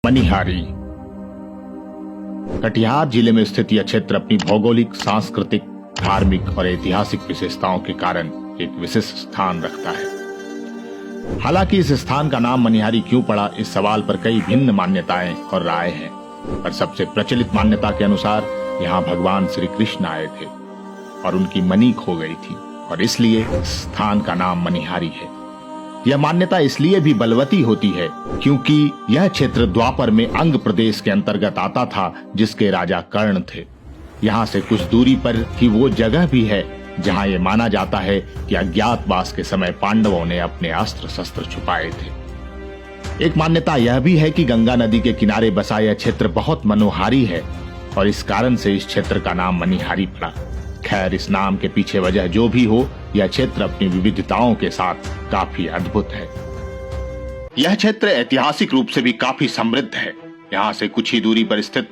मनिहारी कटिहार जिले में स्थित यह क्षेत्र अपनी भौगोलिक, सांस्कृतिक, धार्मिक और ऐतिहासिक विशेषताओं के कारण एक विशिष्ट स्थान रखता है। हालांकि इस स्थान का नाम मनिहारी क्यों पड़ा, इस सवाल पर कई भिन्न मान्यताएं और राय हैं। पर सबसे प्रचलित मान्यता के अनुसार यहाँ भगवान श्री कृष्ण आए थे और उनकी मणि खो गई थी और इसलिए इस स्थान का नाम मनिहारी है। यह मान्यता इसलिए भी बलवती होती है क्योंकि यह क्षेत्र द्वापर में अंग प्रदेश के अंतर्गत आता था, जिसके राजा कर्ण थे। यहाँ से कुछ दूरी पर ही वो जगह भी है जहाँ ये माना जाता है कि अज्ञातवास के समय पांडवों ने अपने अस्त्र शस्त्र छुपाए थे। एक मान्यता यह भी है कि गंगा नदी के किनारे बसा यह क्षेत्र बहुत मनोहारी है और इस कारण से इस क्षेत्र का नाम मनिहारी पड़ा। खैर, इस नाम के पीछे वजह जो भी हो, यह क्षेत्र अपनी विविधताओं के साथ काफी अद्भुत है। यह क्षेत्र ऐतिहासिक रूप से भी काफी समृद्ध है। यहाँ से कुछ ही दूरी पर स्थित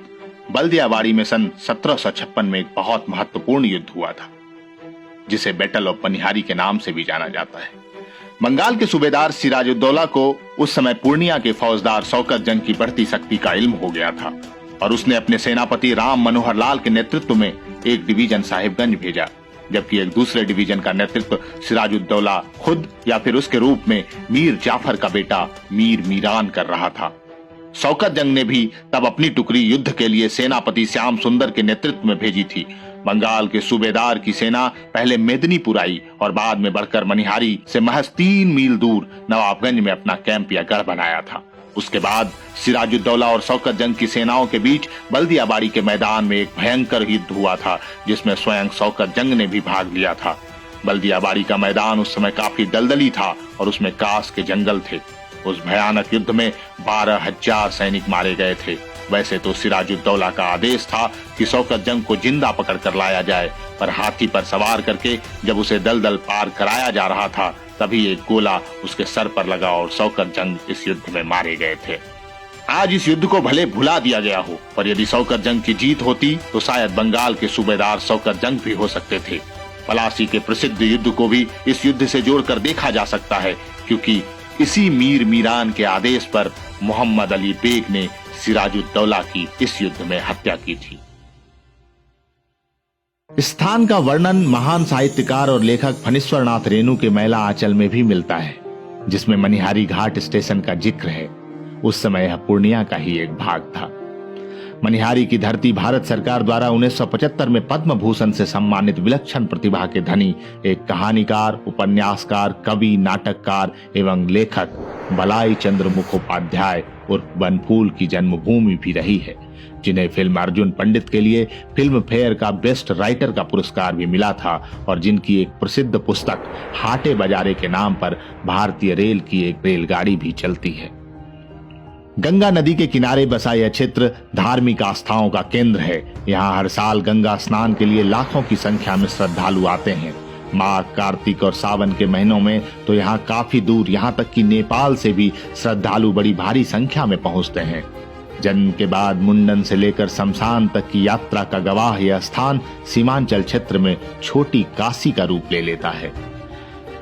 बल्दियाबाड़ी में सन 1756 में एक बहुत महत्वपूर्ण युद्ध हुआ था, जिसे बैटल ऑफ मनिहारी के नाम से भी जाना जाता है। बंगाल के सूबेदार सिराजुद्दौला को उस समय पूर्णिया के फौजदार शौकत जंग की बढ़ती शक्ति का इल्म हो गया था और उसने अपने सेनापति राम मनोहर लाल के नेतृत्व में एक डिवीजन साहिबगंज भेजा, जबकि एक दूसरे डिवीजन का नेतृत्व सिराजुद्दौला खुद या फिर उसके रूप में मीर जाफर का बेटा मीर मीरान कर रहा था। शौकत जंग ने भी तब अपनी टुकड़ी युद्ध के लिए सेनापति श्याम सुंदर के नेतृत्व में भेजी थी। बंगाल के सूबेदार की सेना पहले मेदिनीपुर आई और बाद में बढ़कर मनिहारी से महज 3 मील दूर नवाबगंज में अपना कैंप या गढ़ बनाया था। उसके बाद सिराजुद्दौला और शौकत जंग की सेनाओं के बीच बल्दियाबाड़ी के मैदान में एक भयंकर युद्ध हुआ था, जिसमें स्वयं शौकत जंग ने भी भाग लिया था। बल्दियाबाड़ी का मैदान उस समय काफी दलदली था और उसमें कास के जंगल थे। उस भयानक युद्ध में 12,000 सैनिक मारे गए थे। वैसे तो सिराजुद्दौला का आदेश था कि शौकत जंग को जिंदा पकड़ कर लाया जाए, पर हाथी पर सवार करके जब उसे दलदल पार कराया जा रहा था, तभी एक गोला उसके सर पर लगा और शौकत जंग इस युद्ध में मारे गए थे। आज इस युद्ध को भले भुला दिया गया हो, पर यदि शौकत जंग की जीत होती तो शायद बंगाल के सूबेदार शौकत जंग भी हो सकते थे। पलासी के प्रसिद्ध युद्ध को भी इस युद्ध से जोड़कर देखा जा सकता है, क्योंकि इसी मीर मीरान के आदेश पर मोहम्मद अली बेग ने सिराजुद्दौला की इस युद्ध में हत्या की थी। स्थान का वर्णन महान साहित्यकार और लेखक फणीश्वरनाथ रेणु के मैला आंचल में भी मिलता है, जिसमें मनिहारी घाट स्टेशन का जिक्र है। उस समय यह पूर्णिया का ही एक भाग था। मनिहारी की धरती भारत सरकार द्वारा 1975 में पद्म भूषण से सम्मानित विलक्षण प्रतिभा के धनी एक कहानीकार, उपन्यासकार, कवि, नाटककार एवं लेखक बलाई चंद्र मुखोपाध्याय उर्फ बनफूल की जन्मभूमि भी रही है, जिन्हें फिल्म अर्जुन पंडित के लिए फिल्म फेयर का बेस्ट राइटर का पुरस्कार भी मिला था और जिनकी एक प्रसिद्ध पुस्तक हाटे बाजारे के नाम पर भारतीय रेल की एक रेलगाड़ी भी चलती है। गंगा नदी के किनारे बसा यह क्षेत्र धार्मिक आस्थाओं का केंद्र है। यहाँ हर साल गंगा स्नान के लिए लाखों की संख्या में श्रद्धालु आते हैं। माघ, कार्तिक और सावन के महीनों में तो यहाँ काफी दूर, यहाँ तक कि नेपाल से भी श्रद्धालु बड़ी भारी संख्या में पहुँचते हैं। जन्म के बाद मुंडन से लेकर शमशान तक की यात्रा का गवाह यह स्थान सीमांचल क्षेत्र में छोटी काशी का रूप ले लेता है।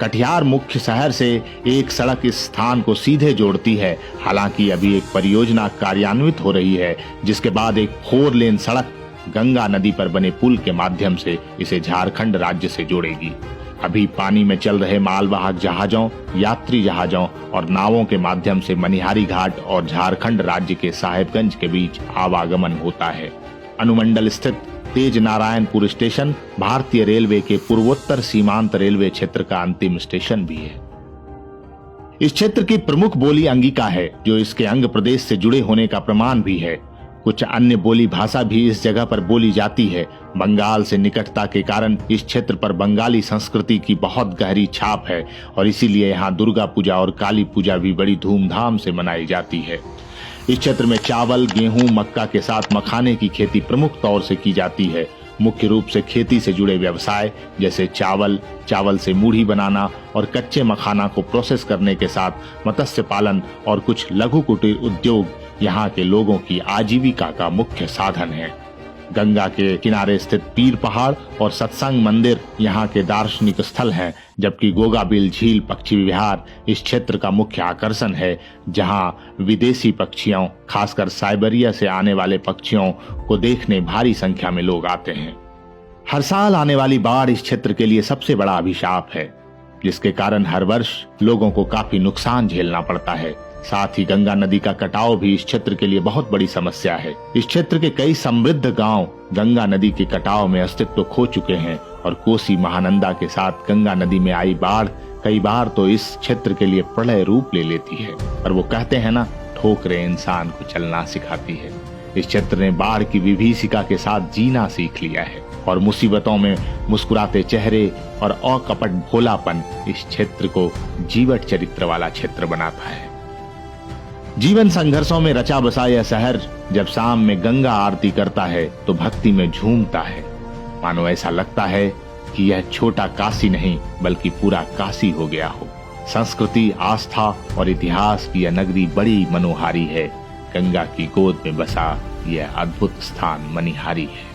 कटिहार मुख्य शहर से एक सड़क इस स्थान को सीधे जोड़ती है। हालांकि अभी एक परियोजना कार्यान्वित हो रही है, जिसके बाद एक 4 लेन सड़क गंगा नदी पर बने पुल के माध्यम से इसे झारखंड राज्य से जोड़ेगी। अभी पानी में चल रहे मालवाहक जहाजों, यात्री जहाजों और नावों के माध्यम से मनिहारी घाट और झारखंड राज्य के साहेबगंज के बीच आवागमन होता है। अनुमंडल स्थित तेज नारायणपुर स्टेशन भारतीय रेलवे के पूर्वोत्तर सीमांत रेलवे क्षेत्र का अंतिम स्टेशन भी है। इस क्षेत्र की प्रमुख बोली अंगिका है, जो इसके अंग प्रदेश से जुड़े होने का प्रमाण भी है। कुछ अन्य बोली भाषा भी इस जगह पर बोली जाती है। बंगाल से निकटता के कारण इस क्षेत्र पर बंगाली संस्कृति की बहुत गहरी छाप है और इसीलिए यहाँ दुर्गा पूजा और काली पूजा भी बड़ी धूमधाम से मनाई जाती है। इस क्षेत्र में चावल, गेहूं, मक्का के साथ मखाने की खेती प्रमुख तौर से की जाती है। मुख्य रूप से खेती से जुड़े व्यवसाय जैसे चावल से मूढ़ी बनाना और कच्चे मखाना को प्रोसेस करने के साथ मत्स्य पालन और कुछ लघु कुटीर उद्योग यहाँ के लोगों की आजीविका का मुख्य साधन है। गंगा के किनारे स्थित पीर पहाड़ और सत्संग मंदिर यहाँ के दार्शनिक स्थल हैं, जबकि गोगाबिल झील पक्षी विहार इस क्षेत्र का मुख्य आकर्षण है, जहाँ विदेशी पक्षियों, खासकर साइबेरिया से आने वाले पक्षियों को देखने भारी संख्या में लोग आते हैं। हर साल आने वाली बाढ़ इस क्षेत्र के लिए सबसे बड़ा अभिशाप है, जिसके कारण हर वर्ष लोगों को काफी नुकसान झेलना पड़ता है। साथ ही गंगा नदी का कटाव भी इस क्षेत्र के लिए बहुत बड़ी समस्या है। इस क्षेत्र के कई समृद्ध गांव गंगा नदी के कटाव में अस्तित्व खो चुके हैं और कोसी महानंदा के साथ गंगा नदी में आई बाढ़ कई बार तो इस क्षेत्र के लिए प्रलय रूप ले लेती है। और वो कहते हैं ना, ठोकरें इंसान को चलना सिखाती है। इस क्षेत्र ने बाढ़ की विभीषिका के साथ जीना सीख लिया है और मुसीबतों में मुस्कुराते चेहरे और अकपट भोलापन इस क्षेत्र को जीवट चरित्र वाला क्षेत्र बनाता है। जीवन संघर्षों में रचा बसा यह शहर जब शाम में गंगा आरती करता है तो भक्ति में झूमता है। मानो ऐसा लगता है कि यह छोटा काशी नहीं बल्कि पूरा काशी हो गया हो। संस्कृति, आस्था और इतिहास की यह नगरी बड़ी मनोहारी है। गंगा की गोद में बसा यह अद्भुत स्थान मनिहारी है।